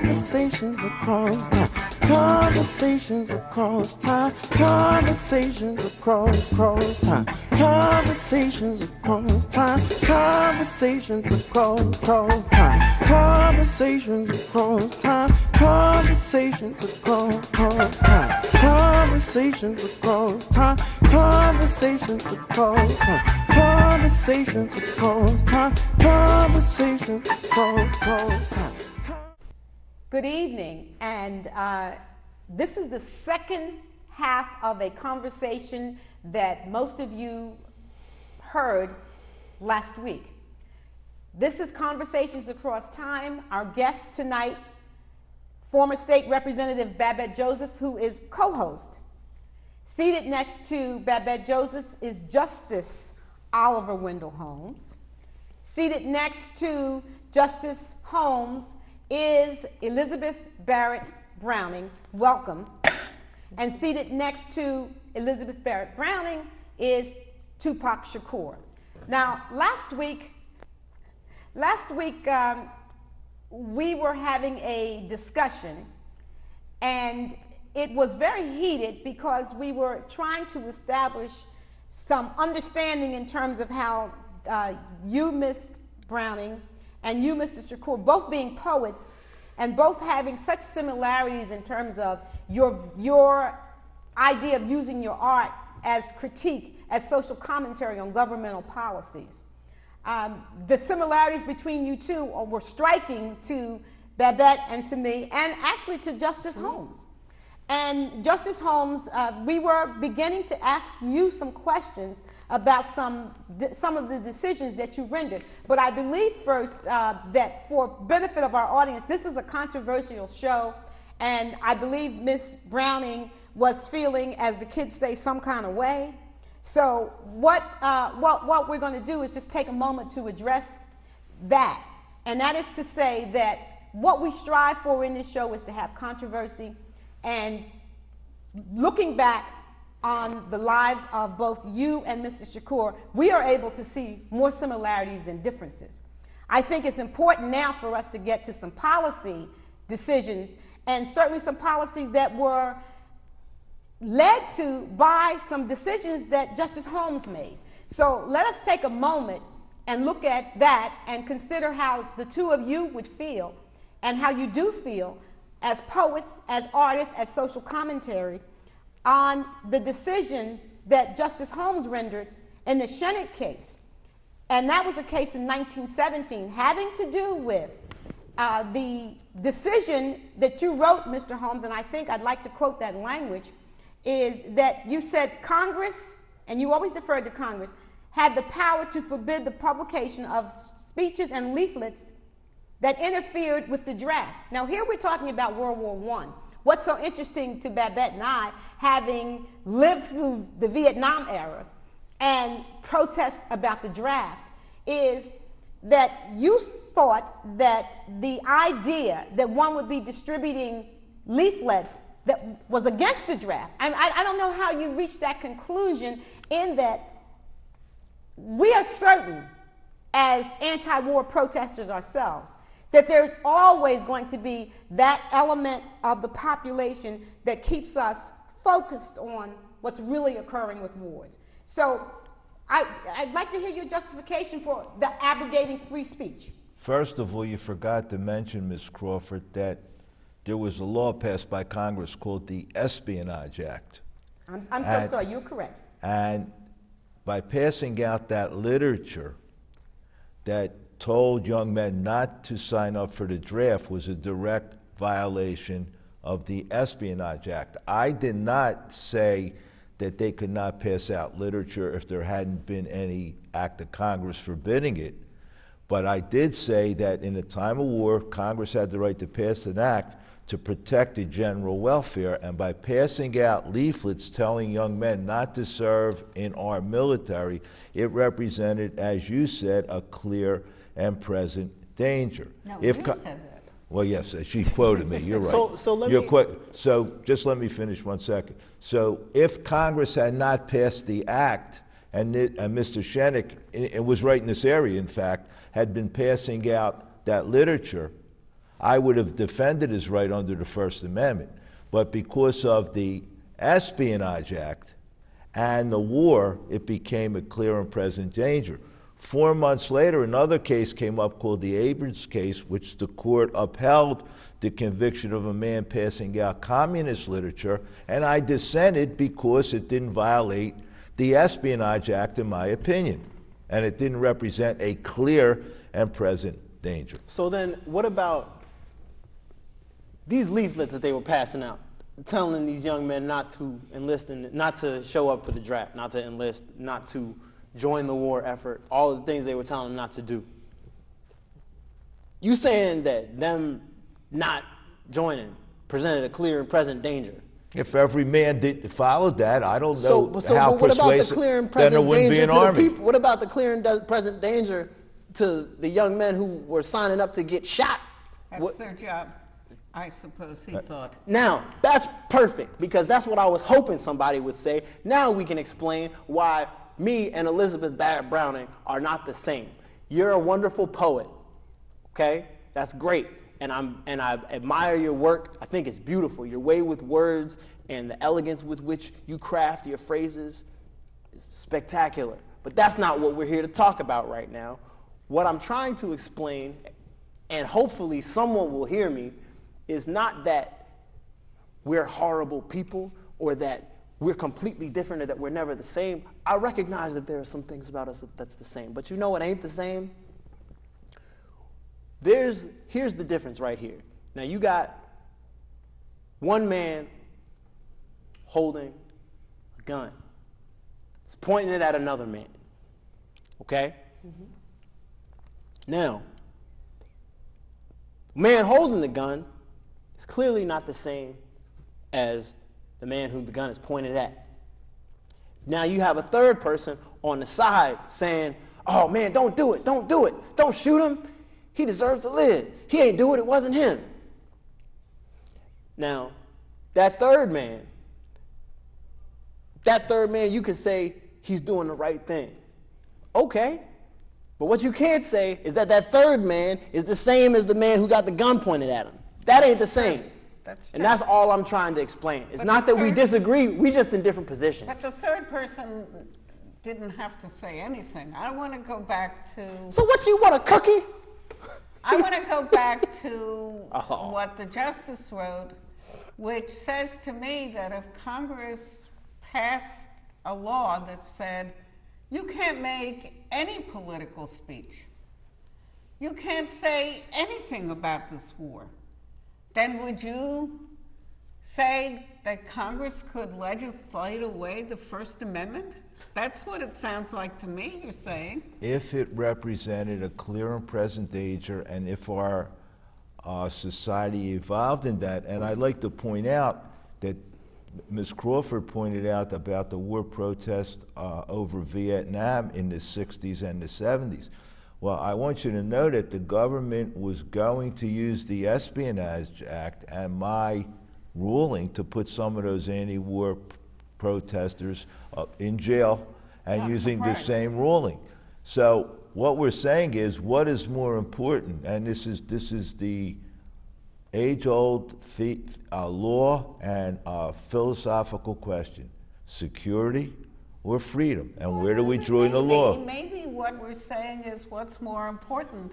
Conversations across time. Conversations across time. Conversations across time. Conversations across time. Conversations across time. Conversations across time. Conversations across time. Conversations across time. Conversations across time. Conversations across time. Conversations across time. Good evening, and this is the second half of a conversation that most of you heard last week. This is Conversations Across Time. Our guest tonight, former State Representative Barrett Josephs, who is co-host. Seated next to Barrett Josephs is Justice Oliver Wendall Holmes. Seated next to Justice Holmes is Elizabeth Barrett Browning. Welcome. And seated next to Elizabeth Barrett Browning is Tupac Shakur. Now, last week, we were having a discussion, and it was very heated because we were trying to establish some understanding in terms of how you, Ms. Browning, and you, Mr. Shakur, both being poets and both having such similarities in terms of your idea of using your art as critique, as social commentary on governmental policies. The similarities between you two were striking to Babette and to me, and actually to Justice Holmes. And Justice Holmes, we were beginning to ask you some questions about some of the decisions that you rendered. But I believe first that for benefit of our audience, this is a controversial show, and I believe Ms. Browning was feeling, as the kids say, some kind of way. So what we're going to do is just take a moment to address that. And that is to say that what we strive for in this show is to have controversy. And looking back on the lives of both you and Mr. Shakur, we are able to see more similarities than differences. I think it's important now for us to get to some policy decisions, and certainly some policies that were led to by some decisions that Justice Holmes made. So let us take a moment and look at that and consider how the two of you would feel and how you do feel as poets, as artists, as social commentary on the decisions that Justice Holmes rendered in the Shennick case. And that was a case in 1917 having to do with the decision that you wrote, Mr. Holmes, and I think I'd like to quote that language, is that you said Congress, and you always deferred to Congress, had the power to forbid the publication of speeches and leaflets that interfered with the draft. Now here we're talking about World War I. What's so interesting to Babette and I, having lived through the Vietnam era and protest about the draft, is that you thought that the idea that one would be distributing leaflets that was against the draft, and I don't know how you reached that conclusion, in that we are certain, as anti-war protesters ourselves, that there's always going to be that element of the population that keeps us focused on what's really occurring with wars. So I'd like to hear your justification for the abrogating free speech. First of all, you forgot to mention, Ms. Crawford, that there was a law passed by Congress called the Espionage Act. I'm so sorry, you're correct. And by passing out that literature that told young men not to sign up for the draft was a direct violation of the Espionage Act. I did not say that they could not pass out literature if there hadn't been any act of Congress forbidding it. But I did say that in a time of war, Congress had the right to pass an act to protect the general welfare, and by passing out leaflets telling young men not to serve in our military, it represented, as you said, a clear and present danger. No, you said that. Well, yes, she quoted me. You're right. So just let me finish 1 second. So if Congress had not passed the act, and Mr. Shennick, it was right in this area, in fact, had been passing out that literature, I would have defended his right under the First Amendment. But because of the Espionage Act and the war, it became a clear and present danger. 4 months later, another case came up called the Abrams case, which the court upheld the conviction of a man passing out communist literature, and I dissented because it didn't violate the Espionage Act, in my opinion, and it didn't represent a clear and present danger. So then, what about these leaflets that they were passing out, telling these young men not to enlist, not to show up for the draft, not to enlist, not to join the war effort, all the things they were telling them not to do? You saying that them not joining presented a clear and present danger? If every man followed that, I don't know how but what about the persuasive, clear and then there present wouldn't be danger an to the army. people? What about the clear and present danger to the young men who were signing up to get shot? That's their job, I suppose he thought. Now, that's perfect, because that's what I was hoping somebody would say. Now we can explain why me and Elizabeth Barrett Browning are not the same. You're a wonderful poet, okay? That's great. And I admire your work. I think it's beautiful. Your way with words and the elegance with which you craft your phrases is spectacular. But that's not what we're here to talk about right now. What I'm trying to explain, and hopefully someone will hear me, is not that we're horrible people or that we're completely different or that we're never the same. I recognize that there are some things about us that's the same. But you know what ain't the same? Here's the difference right here. Now you got one man holding a gun. He's pointing it at another man. Okay? Mm-hmm. Now, the man holding the gun is clearly not the same as the man who the gun is pointed at. Now you have a third person on the side saying, oh man, don't do it, don't do it, don't shoot him. He deserves to live. He ain't do it, it wasn't him. Now, that third man, you could say he's doing the right thing. Okay, but what you can't say is that third man is the same as the man who got the gun pointed at him. That ain't the same. And that's all I'm trying to explain. It's not that we disagree, we just in different positions. But the third person didn't have to say anything. I want to go back to... So what, you want, a cookie? I want to go back to what the Justice wrote, which says to me that if Congress passed a law that said, you can't make any political speech, you can't say anything about this war, then would you say that Congress could legislate away the First Amendment? That's what it sounds like to me you're saying. If it represented a clear and present danger, and if our society evolved in that, and I'd like to point out that Ms. Crawford pointed out about the war protest over Vietnam in the 60s and the 70s. Well, I want you to know that the government was going to use the Espionage Act and my ruling to put some of those anti-war protesters in jail and Not using surprised. the same ruling. So what we're saying is, what is more important? And this is the age-old law and philosophical question: security or freedom? And where do we draw in the law? Maybe what we're saying is what's more important,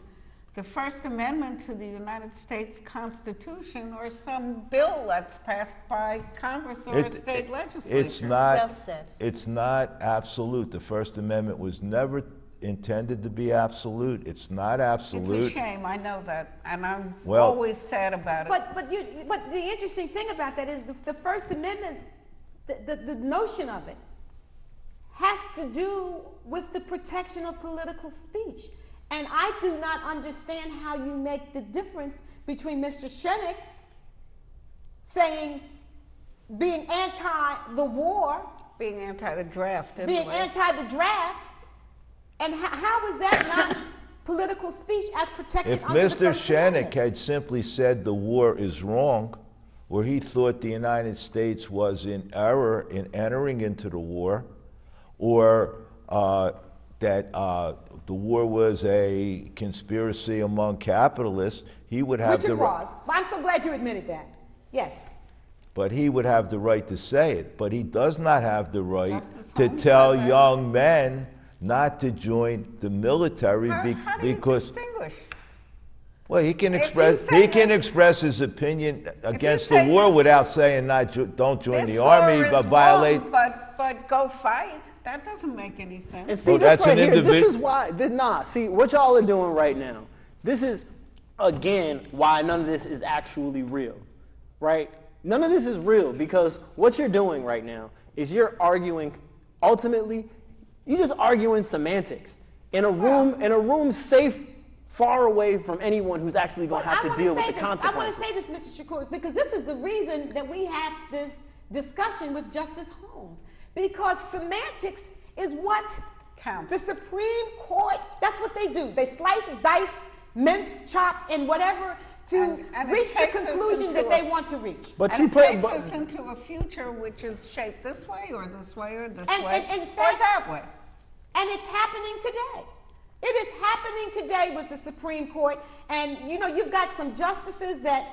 the First Amendment to the United States Constitution or some bill that's passed by Congress or a state legislature. It's not, Well said. It's not absolute. The First Amendment was never intended to be absolute. It's not absolute. It's a shame, I know that, and I'm Well- always sad about it. But the interesting thing about that is the First Amendment, the notion of it has to do with the protection of political speech. And I do not understand how you make the difference between Mr. Shenick saying being anti the war, being anti the draft, being anti the draft, and how is that not political speech as protected If under the Mr. First Shenick Amendment? had simply said the war is wrong, or he thought the United States was in error in entering into the war, or that the war was a conspiracy among capitalists, he would have Which the it right. was. I'm so glad you admitted that. Yes. But he would have the right to say it. But he does not have the right Justice to Holmes tell said that. young men not to join the military How do you because. distinguish? Well, he can If you express say he can this- express his opinion against the say war this- without saying don't join This the army, war is but violate. wrong, but go fight. That doesn't make any sense. And see, Well, this that's right an here, this individ- is why, see, what y'all are doing right now, this is, again, why none of this is actually real, right? None of this is real because what you're doing right now is you're arguing, ultimately, you're just arguing semantics in a room safe, far away from anyone who's actually going to have to deal with the consequences. I want to say this, Mr. Shakur, because this is the reason that we have this discussion with Justice Holmes. Because semantics is what Counts. the Supreme Court, that's what they do. They slice, dice, mince, chop, and whatever to And it reach the takes us conclusion into that a- they want to reach. But And you it put, takes but- us into a future which is shaped this way or this way or this And- way and in or fact- that way. And it's happening today. It is happening today with the Supreme Court. And you know, you've got some justices that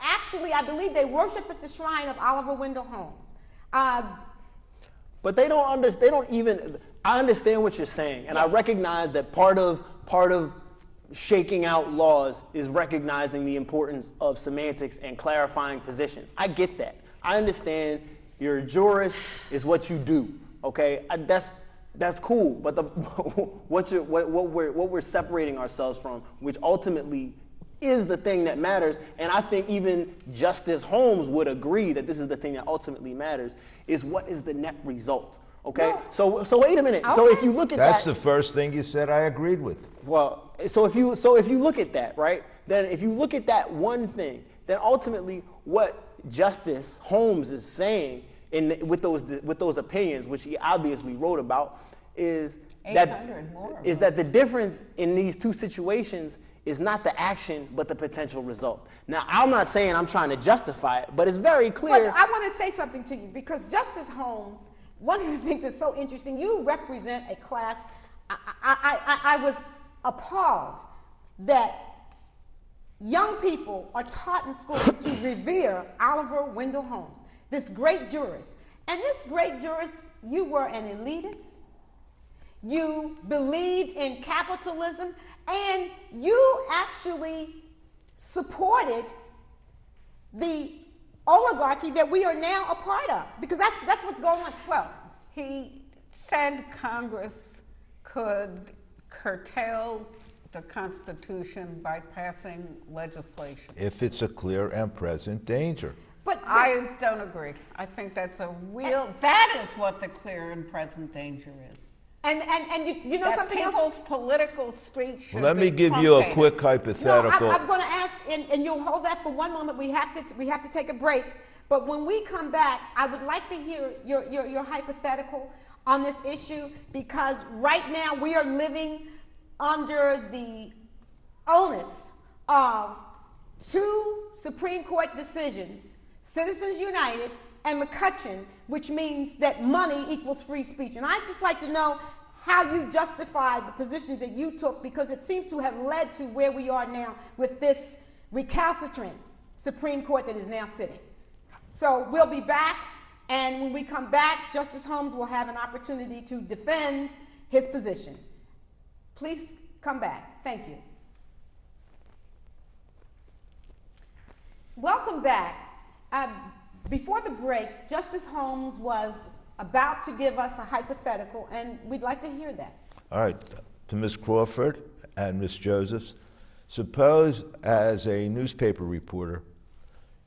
actually, I believe they worship at the shrine of Oliver Wendell Holmes. But they don't even, I understand what you're saying, and I Yes. recognize that part of shaking out laws is recognizing the importance of semantics and clarifying positions. I get that. I understand you're a jurist is what you do, okay? That's cool, but what we're separating ourselves from, which ultimately is the thing that matters, and I think even Justice Holmes would agree that this is the thing that ultimately matters, is what is the net result, okay? Well, so wait a minute. So if okay. you look at That's that, the first thing you said I agreed with. well, so if you look at that, right? Then if you look at that one thing, then ultimately what Justice Holmes is saying with those opinions, which he obviously wrote about, is 800 more. that the difference in these two situations is not the action, but the potential result. Now, I'm not saying I'm trying to justify it, but it's very clear. But I want to say something to you because Justice Holmes, one of the things that's so interesting, you represent a class. I was appalled that young people are taught in school to revere Oliver Wendell Holmes, this great jurist. And this great jurist, you were an elitist, you believed in capitalism, and you actually supported the oligarchy that we are now a part of, because that's what's going on. Well, he said Congress could curtail the Constitution by passing legislation. If it's a clear and present danger. But I don't agree. I think that's that is what the clear and present danger is. and you know That something people's else? political street should Let me be give you a truncated. quick No, hypothetical. I'm going to ask, and you'll hold that for one moment. We have to take a break. But when we come back, I would like to hear your hypothetical on this issue, because right now we are living under the onus of two Supreme Court decisions, Citizens United and McCutcheon, which means that money equals free speech. And I'd just like to know how you justify the position that you took, because it seems to have led to where we are now with this recalcitrant Supreme Court that is now sitting. So we'll be back, and when we come back, Justice Holmes will have an opportunity to defend his position. Please come back. Thank you. Welcome back. Before the break, Justice Holmes was about to give us a hypothetical, and we'd like to hear that. All right, to Ms. Crawford and Ms. Josephs, suppose as a newspaper reporter,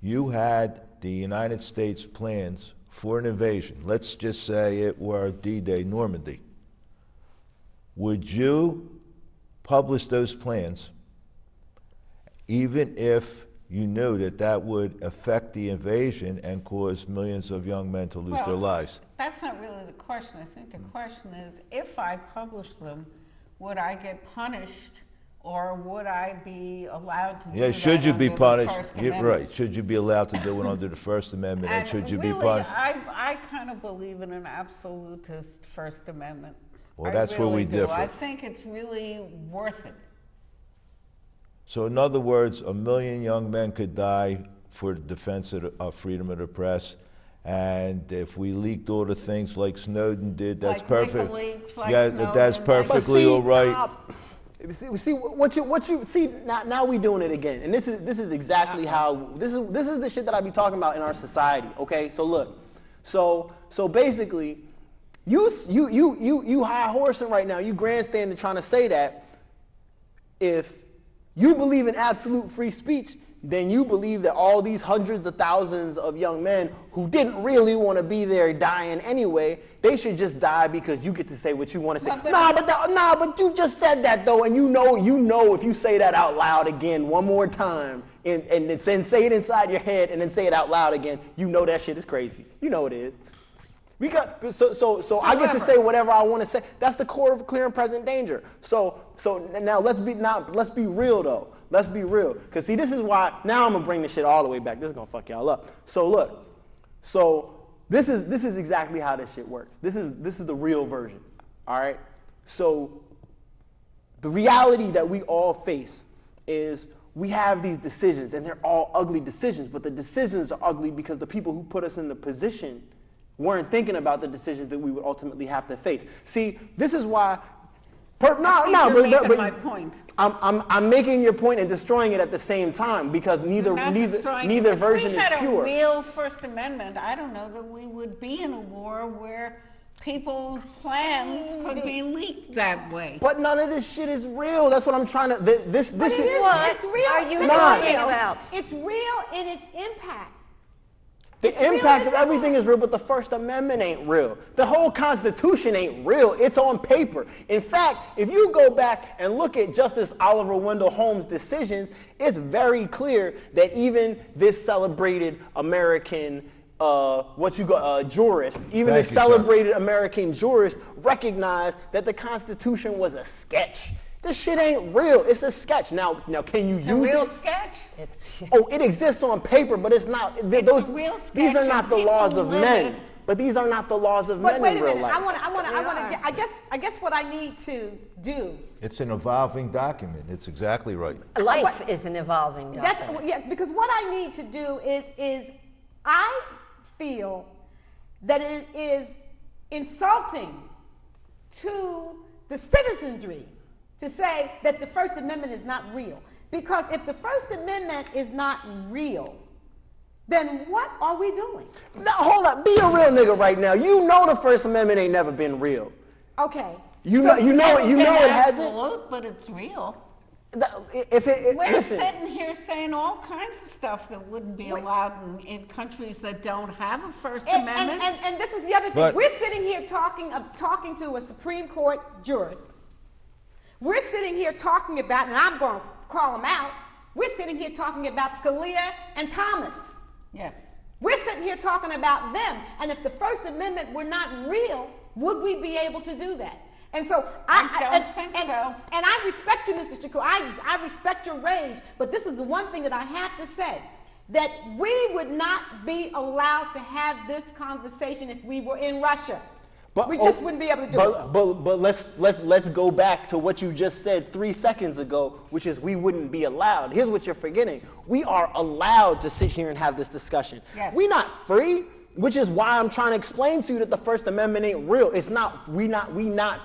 you had the United States plans for an invasion. Let's just say it were D-Day Normandy. Would you publish those plans even if you knew that that would affect the invasion and cause millions of young men to lose their lives? That's not really the question. I think the question is, if I publish them, would I get punished, or would I be allowed to do that should you be under the punished? First You're Amendment? right. Should you be allowed to do it under the First Amendment, and should you really, be punished? I kind of believe in an absolutist First Amendment. Well, I that's where really we do. differ. I think it's really worth it. So in other words, 1 million young men could die for the defense of freedom of the press. And if we leaked all the things like Snowden did, that's Like perfect. WikiLeaks, like Yeah, Snowden, that's like- perfectly all right. Now we doing it again, and this is exactly how this is the shit that I be talking about in our society. Okay, so look, so basically, you high horsing right now, you grandstanding trying to say that if you believe in absolute free speech, then you believe that all these hundreds of thousands of young men who didn't really want to be there dying anyway, they should just die because you get to say what you want to say. But you just said that though, and you know if you say that out loud again one more time and then say it inside your head and then say it out loud again, you know that shit is crazy. You know it is. Because so I get to say whatever I want to say. That's the core of clear and present danger. So now let's be real though. Let's be real. Because see, this is why, now I'm going to bring this shit all the way back. This is going to fuck y'all up. So look, this is exactly how this shit works. This is the real version, all right? So the reality that we all face is we have these decisions, and they're all ugly decisions, but the decisions are ugly because the people who put us in the position weren't thinking about the decisions that we would ultimately have to face. See, this is why... You're making my point. I'm making your point and destroying it at the same time because neither version is pure. If we had a real First Amendment, I don't know that we would be in a war where people's plans could be leaked that way. But none of this shit is real. That's what I'm trying to. This is what it's real. Are you talking about? It's real in its impact. The impact of everything is real, but the First Amendment ain't real. The whole Constitution ain't real. It's on paper. In fact, if you go back and look at Justice Oliver Wendell Holmes' decisions, it's very clear that even this celebrated American jurist, American jurist recognized that the Constitution was a sketch. This shit ain't real. It's a sketch. Now, can you use it? It's a real sketch. It exists on paper, but it's not. It's a real sketch. These are not the laws of men. But these are not the laws of men in real life. I guess what I need to do. It's an evolving document. It's exactly right. Life is an evolving document. Because what I need to do is I feel that it is insulting to the citizenry to say that the First Amendment is not real. Because if the First Amendment is not real, then what are we doing? Now, hold up. Be a real nigga right now. You know the First Amendment ain't never been real. Okay. You know it hasn't. Absolute, but it's real. We're sitting here saying all kinds of stuff that wouldn't be allowed in countries that don't have a First Amendment. And this is the other thing. We're sitting here talking to a Supreme Court jurist. We're sitting here talking about, and I'm going to call them out, we're sitting here talking about Scalia and Thomas. Yes. We're sitting here talking about them. And if the First Amendment were not real, would we be able to do that? And so I don't think so. And I respect you, Mr. Shakur. I respect your rage, but this is the one thing that I have to say, that we would not be allowed to have this conversation if we were in Russia. We just wouldn't be able to do it. But let's go back to what you just said 3 seconds ago, which is we wouldn't be allowed. Here's what you're forgetting. We are allowed to sit here and have this discussion. Yes. We're not free, which is why I'm trying to explain to you that the First Amendment ain't real. It's not. We not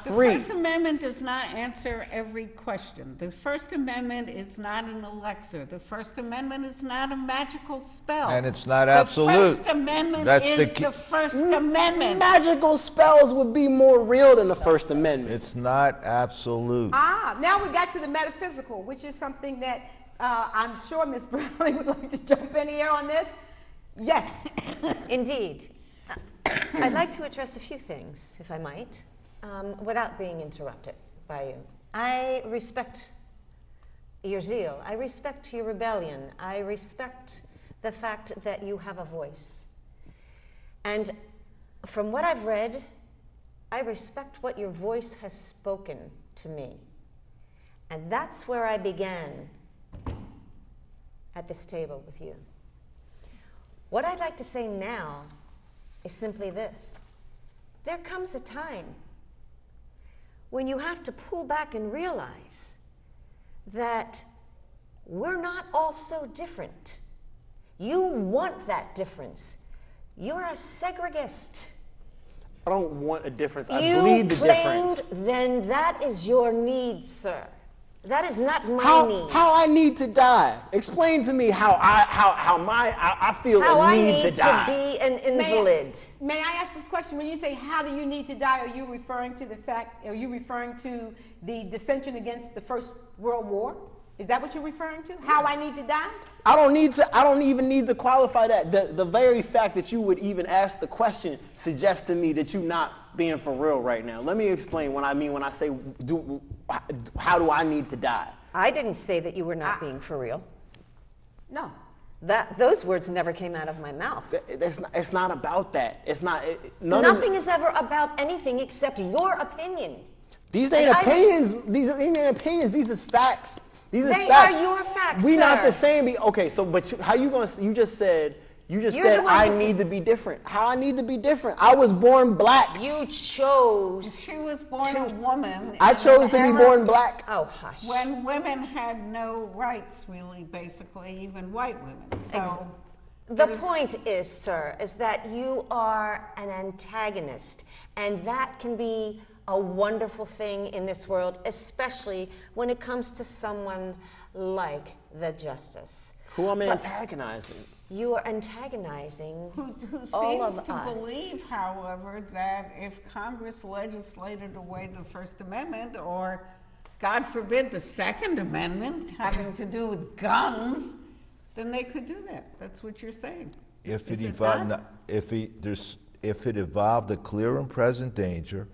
free. The First Amendment does not answer every question. The First Amendment is not an elixir. The First Amendment is not a magical spell. And it's not absolute. The First Amendment That's the First Amendment. Magical spells would be more real than the First Amendment. It's not absolute. Now we got to the metaphysical, which is something that I'm sure Ms. Browning would like to jump in here on this. Yes. Indeed. I'd like to address a few things, if I might, without being interrupted by you. I respect your zeal. I respect your rebellion. I respect the fact that you have a voice. And from what I've read, I respect what your voice has spoken to me. And that's where I began at this table with you. What I'd like to say now is simply this. There comes a time when you have to pull back and realize that we're not all so different. You want that difference. You're a segregist. I don't want a difference. I You bleed the claimed, difference. then that is your need, sir. That is not my need. How I need to die? Explain to me how I feel How a I need need to die. be an invalid. May I ask this question? When you say how do you need to die, are you referring to the dissension against the First World War? Is that what you're referring to? How I need to die? I don't even need to qualify that. The very fact that you would even ask the question suggests to me that you're not being for real right now. Let me explain what I mean when I say, how do I need to die? I didn't say that you were not being for real. No. Those words never came out of my mouth. It's not about that. It's not. Nothing is ever about anything except your opinion. These ain't opinions. These ain't opinions. These is facts. These is facts. They are your facts, We sir. not the same. Okay, so how you gonna? You just said I need to be different. How I need to be different? I was born black. You chose. She was born a woman. I in chose to an be era born black. Oh, hush. when women had no rights, really, basically, even white women. So The point is, sir, is that you are an antagonist, and that can be a wonderful thing in this world, especially when it comes to someone like the justice. Who am I antagonizing? You are antagonizing who all seems of to us. believe, however, that if Congress legislated away the First Amendment, or God forbid the Second Amendment having to do with guns, then they could do that. That's what you're saying. If it Is it evolved, not? if it evolved a clear and present danger,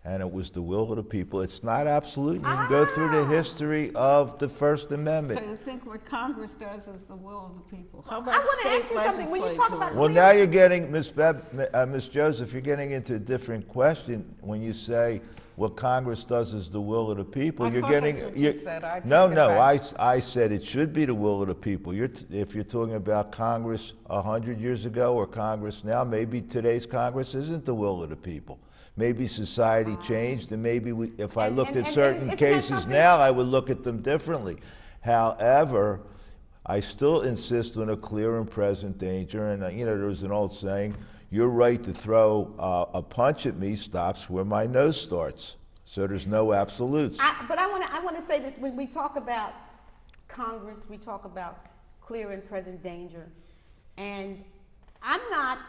and it was the will of the people, it's not absolute. You can go through the history of the First Amendment. So you think what Congress does is the will of the people? How I about want to ask state you something. When you talk about legislators? Well, now you're getting, Miss Joseph, you're getting into a different question when you say what Congress does is the will of the people. I you're thought getting that's what you said. I no, take it no. back. I said it should be the will of the people. If you're talking about Congress 100 years ago or Congress now, maybe today's Congress isn't the will of the people. Maybe society changed, and maybe if I looked at certain isn't that cases something- now, I would look at them differently. However, I still insist on a clear and present danger. And there's an old saying: "Your right to throw a punch at me stops where my nose starts." So there's no absolutes. But I want to say this: when we talk about Congress, we talk about clear and present danger, and I'm not.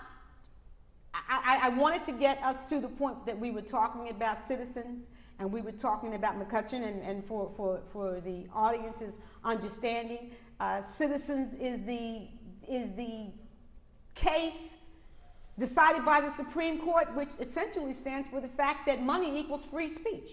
I wanted to get us to the point that we were talking about citizens and we were talking about McCutcheon, and for the audience's understanding, citizens is the case decided by the Supreme Court, which essentially stands for the fact that money equals free speech.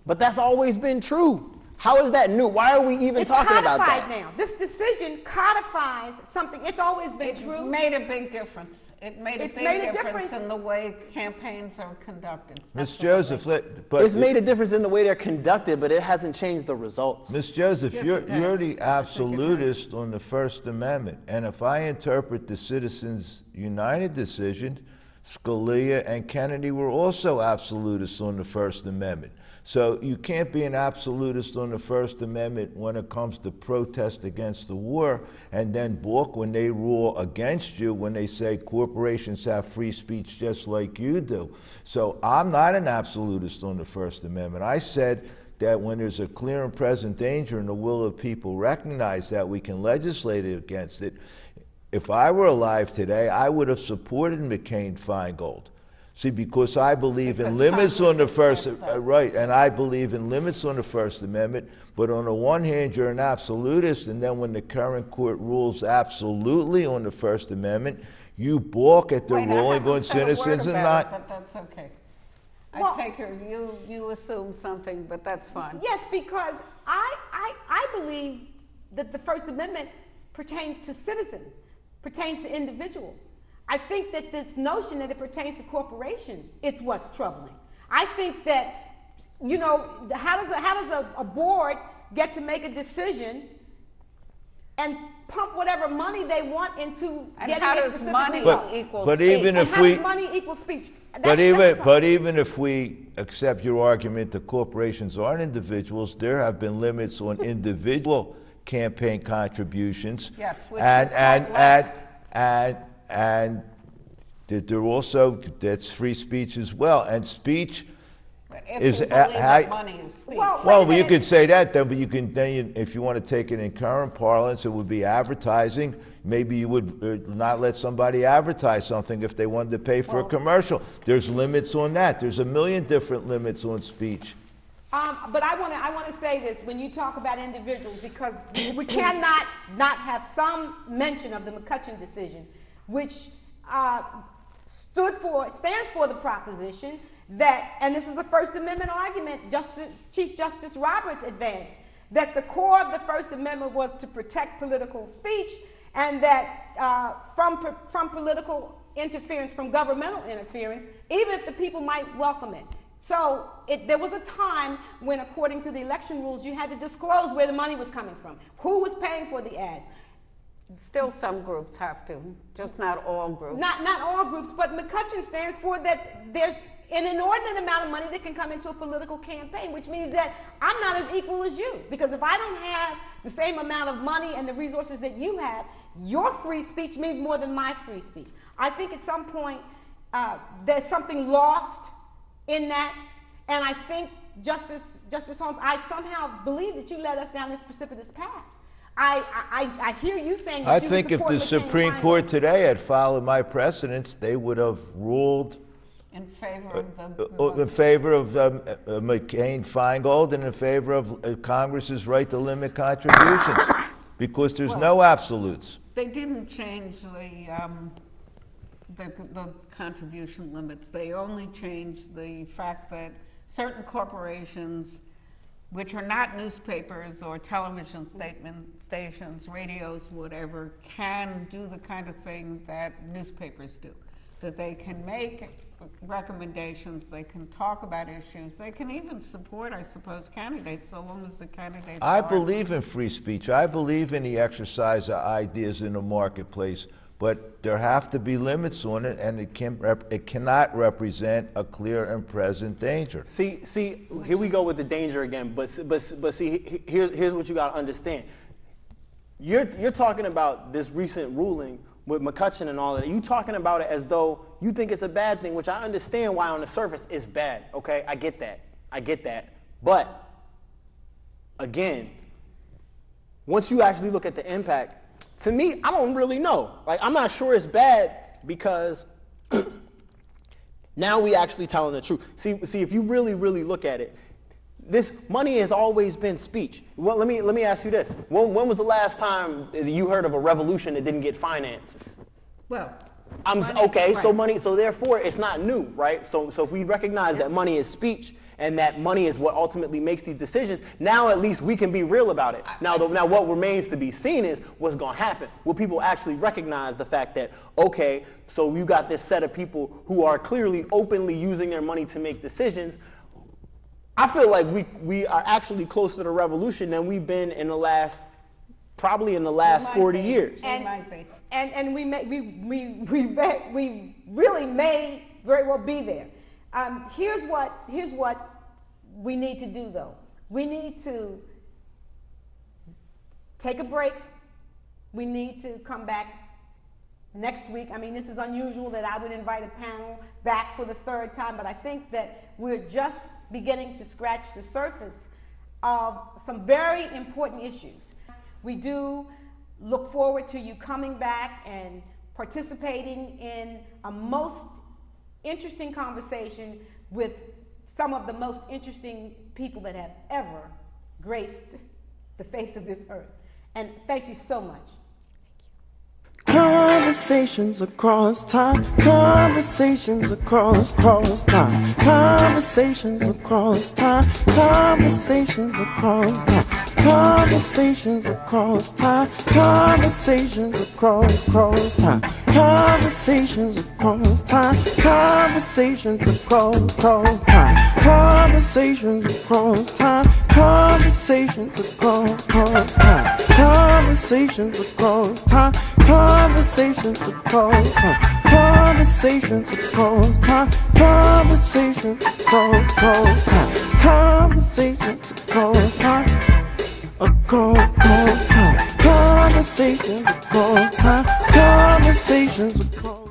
But that's always been true. How is that new? Why are we even talking about that? It's codified now. This decision codifies something. It's always been true. It made a big difference. It made a big difference in the way campaigns are conducted. Ms. Joseph, It's made a difference in the way they're conducted, but it hasn't changed the results. Ms. Joseph, Yes, you're it does. the absolutist on the First Amendment. And if I interpret the Citizens United decision, Scalia and Kennedy were also absolutists on the First Amendment. So you can't be an absolutist on the First Amendment when it comes to protest against the war and then balk when they rule against you, when they say corporations have free speech just like you do. So I'm not an absolutist on the First Amendment. I said that when there's a clear and present danger and the will of people recognize that, we can legislate against it. If I were alive today, I would have supported McCain-Feingold. See, because I believe in limits on the First, right, and I believe in limits on the First Amendment, but on the one hand, you're an absolutist, and then when the current court rules absolutely on the First Amendment, you balk at the ruling on citizens and not. But that's okay. Well, I take her, you assume something, but that's fine. Yes, because I believe that the First Amendment pertains to citizens, pertains to individuals. I think that this notion that it pertains to corporations, it's what's troubling. I think that, how does a board get to make a decision and pump whatever money they want into And getting how a does specific money result? equal But speech? even And if how we, does money equal speech? but even if we accept your argument that corporations aren't individuals, there have been limits on individual campaign contributions. Yes, which and is quite left. and they're also, that's free speech as well. And speech If is you believe that money is speech. well, you could say that, then, but you can then, if you want to take it in current parlance, it would be advertising. Maybe you would not let somebody advertise something if they wanted to pay for a commercial. There's limits on that. There's a million different limits on speech. But I want to say this when you talk about individuals, because we cannot not have some mention of the McCutcheon decision, which stands for the proposition that, and this is the First Amendment argument Chief Justice Roberts advanced, that the core of the First Amendment was to protect political speech, and that from political interference, from governmental interference, even if the people might welcome it. So there was a time when, according to the election rules, you had to disclose where the money was coming from, who was paying for the ads. Still some groups have to, just not all groups. Not all groups, but McCutcheon stands for that there's an inordinate amount of money that can come into a political campaign, which means that I'm not as equal as you. Because if I don't have the same amount of money and the resources that you have, your free speech means more than my free speech. I think at some point there's something lost in that, and I think, Justice Holmes, I somehow believe that you led us down this precipitous path. I hear you saying that I you think if support the McCain Supreme finally. Court today had followed my precedents, they would have ruled In favor of in favor of McCain-Feingold and in favor of Congress's right to limit contributions, because there's no absolutes. They didn't change the contribution limits. They only changed the fact that certain corporations, which are not newspapers or television stations, radios, whatever, can do the kind of thing that newspapers do. That they can make recommendations, they can talk about issues, they can even support, I suppose, candidates, so long as the candidates I are. believe in free speech. I believe in the exercise of ideas in the marketplace, but there have to be limits on it, and it cannot represent a clear and present danger. See, here we go with the danger again. But see, here's what you got to understand. You're talking about this recent ruling with McCutcheon and all of that. You talking about it as though you think it's a bad thing, which I understand why on the surface it's bad. Okay, I get that. But again, once you actually look at the impact, to me, I don't really know. Like, I'm not sure it's bad because now we actually telling the truth. See, if you really look at it, this money has always been speech. Well, let me ask you this: when was the last time you heard of a revolution that didn't get financed? Well, okay. Right. So therefore, it's not new, right? So if we recognize that money is speech and that money is what ultimately makes these decisions, now at least we can be real about it. Now what remains to be seen is what's going to happen. Will people actually recognize the fact that, okay, so you got this set of people who are clearly openly using their money to make decisions? I feel like we are actually closer to revolution than we've been in the last 40 years. And we really may very well be there. Here's what we need to do, though. We need to take a break. We need to come back next week. I mean, this is unusual that I would invite a panel back for the third time, but I think that we're just beginning to scratch the surface of some very important issues. We do look forward to you coming back and participating in a most interesting conversation with some of the most interesting people that have ever graced the face of this earth. And thank you so much. Conversations across time, conversations across time, conversations across time, conversations across time, conversations across time, conversations across time, conversations across time, conversations across time, conversations across time, conversations across time, conversations across time, conversations across time, conversations across time, conversations across time, conversations across time. across time. Conversations across time. Conversations across